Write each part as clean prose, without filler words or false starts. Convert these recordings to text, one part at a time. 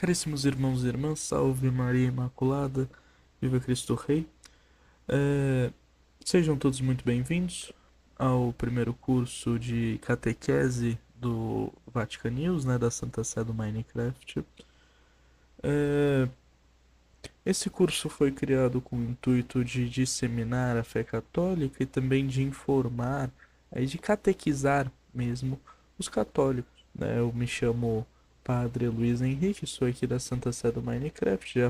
Caríssimos irmãos e irmãs, salve Maria Imaculada, viva Cristo Rei. É, Sejam todos muito bem-vindos ao primeiro curso de catequese do Vatican News, né, da Santa Sé do Minecraft. É, Esse curso foi criado com o intuito de disseminar a fé católica e também de informar, de catequizar mesmo os católicos, né? Eu me chamo Padre Luiz Henrique, sou aqui da Santa Sé do Minecraft,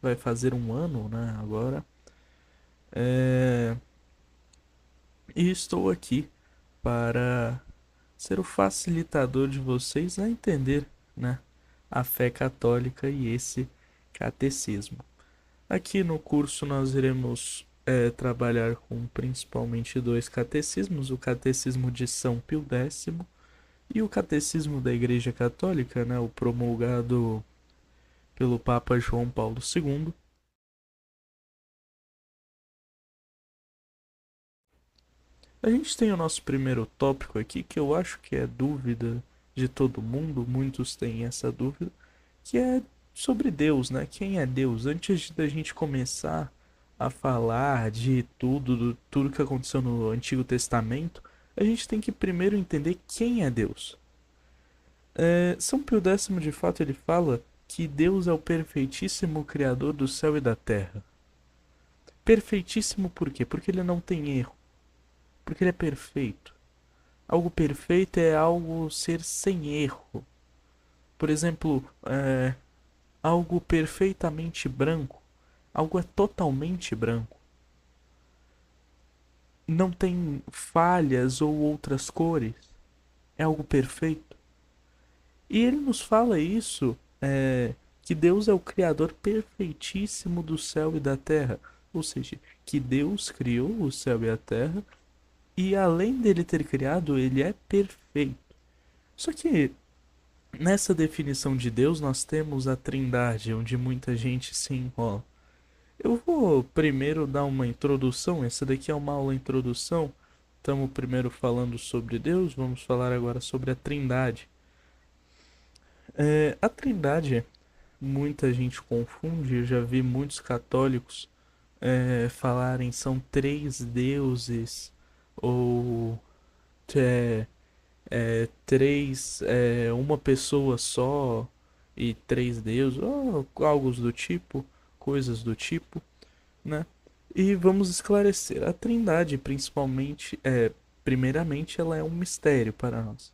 vai fazer um ano, né, agora. É, E estou aqui para ser o facilitador de vocês a entender, né, a fé católica e esse catecismo. Aqui no curso nós iremos trabalhar com principalmente dois catecismos, o Catecismo de São Pio X e o Catecismo da Igreja Católica, né, o promulgado pelo Papa João Paulo II. A gente tem o nosso primeiro tópico aqui, que eu acho que é dúvida de todo mundo, muitos têm essa dúvida, que é sobre Deus, né? Quem é Deus? Antes da gente começar a falar de tudo que aconteceu no Antigo Testamento, a gente tem que primeiro entender quem é Deus. São Pio X, de fato, ele fala que Deus é o perfeitíssimo Criador do céu e da terra. Perfeitíssimo por quê? Porque ele não tem erro, porque ele é perfeito. Algo perfeito é algo ser sem erro. Por exemplo, algo perfeitamente branco. Algo é totalmente branco. Não tem falhas ou outras cores. É algo perfeito. E ele nos fala isso, que Deus é o Criador perfeitíssimo do céu e da terra. Ou seja, que Deus criou o céu e a terra e além dele ter criado, ele é perfeito. Só que nessa definição de Deus nós temos a Trindade, onde muita gente se enrola. Eu vou primeiro dar uma introdução, essa daqui é uma aula introdução. Estamos primeiro falando sobre Deus, vamos falar agora sobre a Trindade. A Trindade, muita gente confunde, eu já vi muitos católicos falarem são três deuses, ou é, uma pessoa só e três deuses, ou algo do tipo, coisas do tipo, né? E vamos esclarecer. A Trindade, principalmente, primeiramente, ela é um mistério para nós,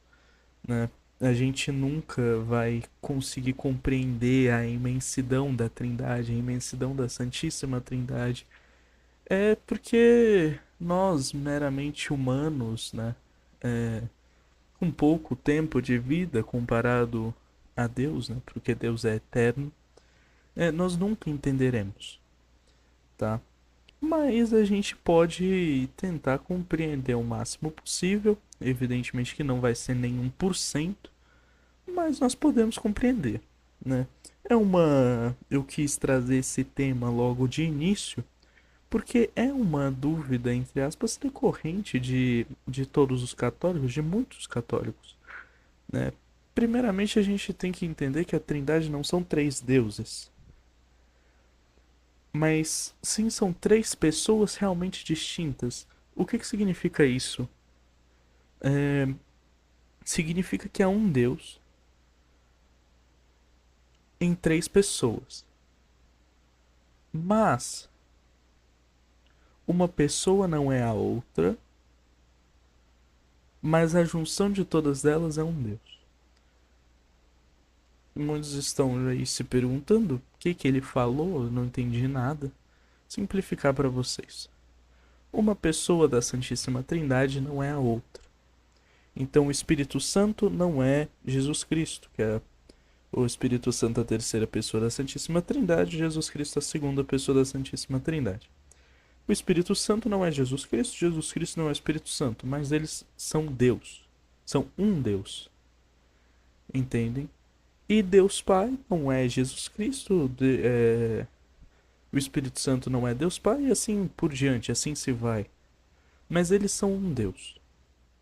né? A gente nunca vai conseguir compreender a imensidão da Trindade, a imensidão da Santíssima Trindade. É porque nós, meramente humanos, né? Com pouco tempo de vida comparado a Deus, né? Porque Deus é eterno, nós nunca entenderemos, tá? Mas a gente pode tentar compreender o máximo possível. Evidentemente que não vai ser nenhum por cento, mas nós podemos compreender, né? Eu quis trazer esse tema logo de início, porque é uma dúvida, entre aspas, decorrente de todos os católicos, de muitos católicos, né? Primeiramente, a gente tem que entender que a Trindade não são três deuses, mas sim são três pessoas realmente distintas. O que significa isso? É, Significa que há um Deus em três pessoas, mas uma pessoa não é a outra, mas a junção de todas elas é um Deus. Muitos estão aí se perguntando o que ele falou, eu não entendi nada. Simplificar para vocês. Uma pessoa da Santíssima Trindade não é a outra. Então o Espírito Santo não é Jesus Cristo, que é o Espírito Santo a terceira pessoa da Santíssima Trindade, Jesus Cristo a segunda pessoa da Santíssima Trindade. O Espírito Santo não é Jesus Cristo não é o Espírito Santo, mas eles são Deus. São um Deus. Entendem? E Deus Pai não é Jesus Cristo, o Espírito Santo não é Deus Pai, e assim por diante, assim se vai. Mas eles são um Deus.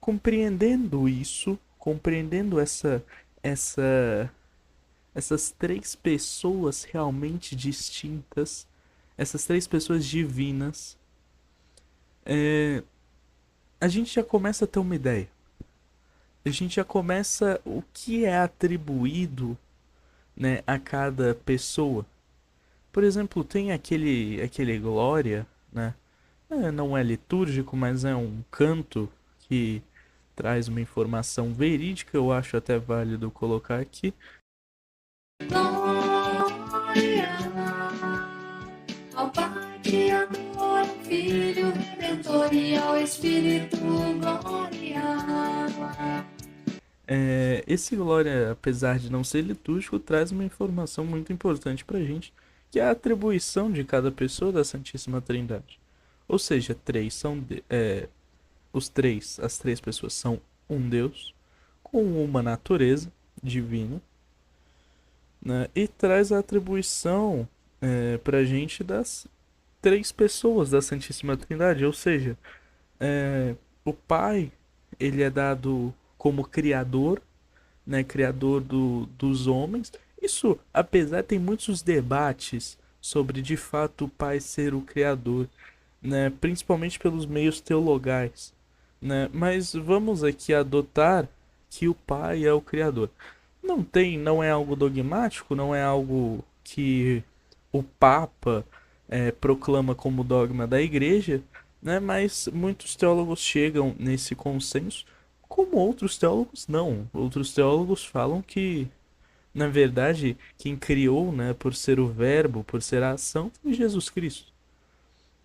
Compreendendo isso, compreendendo essa essas três pessoas realmente distintas, essas três pessoas divinas, a gente já começa a ter uma ideia. A gente já começa o que é atribuído, né, a cada pessoa. Por exemplo, tem aquele Glória, né? Não é litúrgico, mas é um canto que traz uma informação verídica, eu acho até válido colocar aqui. Glória ao Pai Criador, ao Filho Redentor e ao Espírito, glória. Esse Glória, apesar de não ser litúrgico, traz uma informação muito importante pra gente, que é a atribuição de cada pessoa da Santíssima Trindade. Ou seja, as três pessoas são um Deus com uma natureza divina, né? E traz a atribuição pra gente das três pessoas da Santíssima Trindade. Ou seja, o Pai, ele é dado como criador, né, criador dos homens. Isso, apesar, tem muitos debates sobre de fato o Pai ser o criador, né, principalmente pelos meios teologais, né? Mas vamos aqui adotar que o Pai é o criador. Não é algo dogmático, não é algo que o Papa proclama como dogma da Igreja, né? Mas muitos teólogos chegam nesse consenso, como outros teólogos não. Outros teólogos falam que, na verdade, quem criou, né, por ser o Verbo, por ser a ação, foi Jesus Cristo,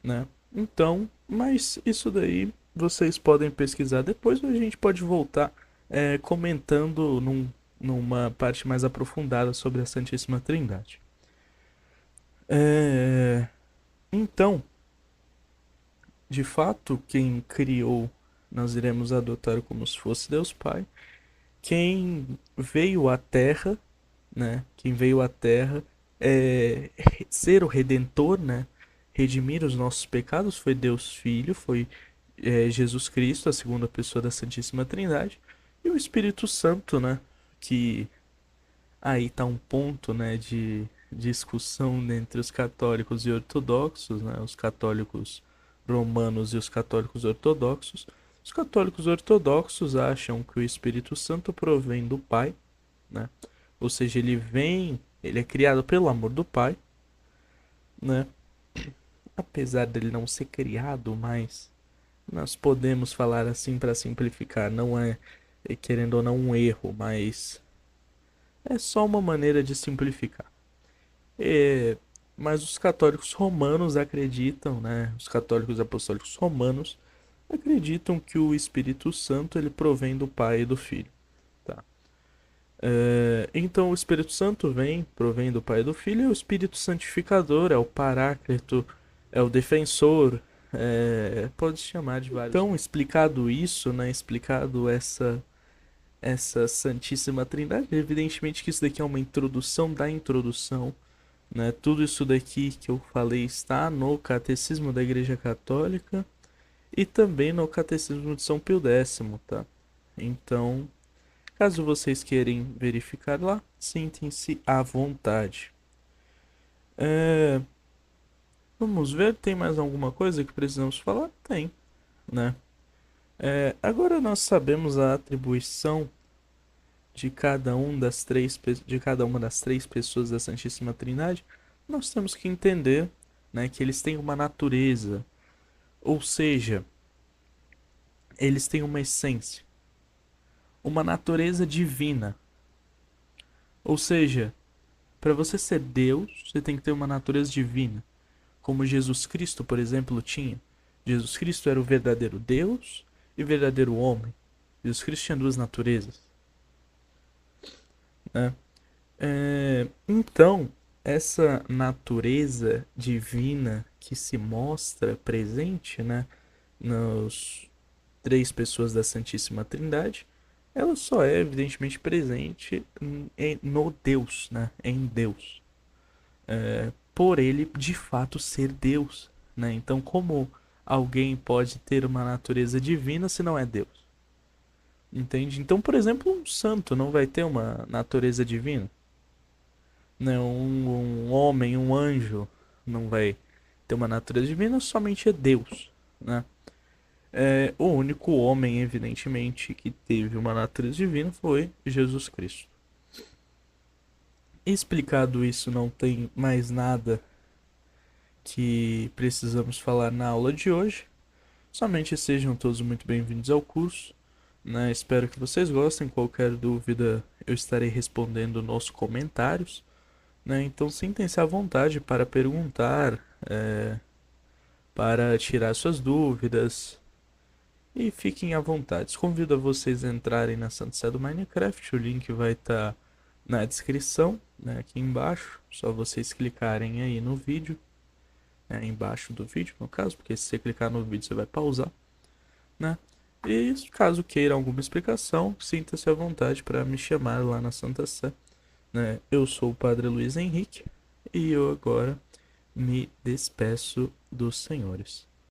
né? Então, mas isso daí vocês podem pesquisar depois ou a gente pode voltar comentando numa parte mais aprofundada sobre a Santíssima Trindade. É, Então, de fato, quem criou, nós iremos adotar como se fosse Deus Pai. Quem veio à Terra, né? Quem veio à Terra ser o Redentor, né? Redimir os nossos pecados foi Deus Filho, foi Jesus Cristo, a segunda pessoa da Santíssima Trindade, e o Espírito Santo, né? Que aí tá um ponto, né, de discussão entre os católicos e ortodoxos, né? Os católicos romanos e os católicos ortodoxos. Os católicos ortodoxos acham que o Espírito Santo provém do Pai, né? Ou seja, ele é criado pelo amor do Pai, né? Apesar dele não ser criado, mas nós podemos falar assim para simplificar, não é querendo ou não um erro, mas é só uma maneira de simplificar. É, mas os católicos romanos acreditam, né? Os católicos apostólicos romanos acreditam que o Espírito Santo ele provém do Pai e do Filho, tá? Então o Espírito Santo provém do Pai e do Filho, e o Espírito Santificador é o Paráclito, é o Defensor, pode se chamar de vários. Então, explicado isso, né? Explicado essa Santíssima Trindade, evidentemente que isso daqui é uma introdução da introdução, né? Tudo isso daqui que eu falei está no Catecismo da Igreja Católica e também no Catecismo de São Pio X, tá? Então, caso vocês queiram verificar lá, sentem-se à vontade. Vamos ver, tem mais alguma coisa que precisamos falar? Tem, né? Agora nós sabemos a atribuição de cada uma das três pessoas da Santíssima Trindade. Nós temos que entender, né, que eles têm uma natureza, ou seja, eles têm uma essência, uma natureza divina. Ou seja, para você ser Deus, você tem que ter uma natureza divina, como Jesus Cristo, por exemplo, tinha. Jesus Cristo era o verdadeiro Deus e o verdadeiro homem. Jesus Cristo tinha duas naturezas, né? Então, essa natureza divina que se mostra presente, né, nos três pessoas da Santíssima Trindade, ela só é evidentemente presente no Deus, né, em Deus, por ele de fato ser Deus, né? Então, como alguém pode ter uma natureza divina se não é Deus? Entende? Então, por exemplo, um santo não vai ter uma natureza divina? né? Um homem, um anjo não vai ter uma natureza divina, somente é Deus, né? O único homem, evidentemente, que teve uma natureza divina foi Jesus Cristo. Explicado isso, não tem mais nada que precisamos falar na aula de hoje. Somente sejam todos muito bem-vindos ao curso, né? Espero que vocês gostem. Qualquer dúvida eu estarei respondendo nos comentários, né? Então sintam-se à vontade para perguntar, para tirar suas dúvidas e fiquem à vontade. Convido a vocês a entrarem na Santa Sé do Minecraft. O link vai estar na descrição, né, aqui embaixo. Só vocês clicarem aí no vídeo, embaixo do vídeo, no caso, porque se você clicar no vídeo você vai pausar, né? E caso queira alguma explicação, sinta-se à vontade para me chamar lá na Santa Sé, né? Eu sou o Padre Luiz Henrique e eu agora me despeço dos senhores.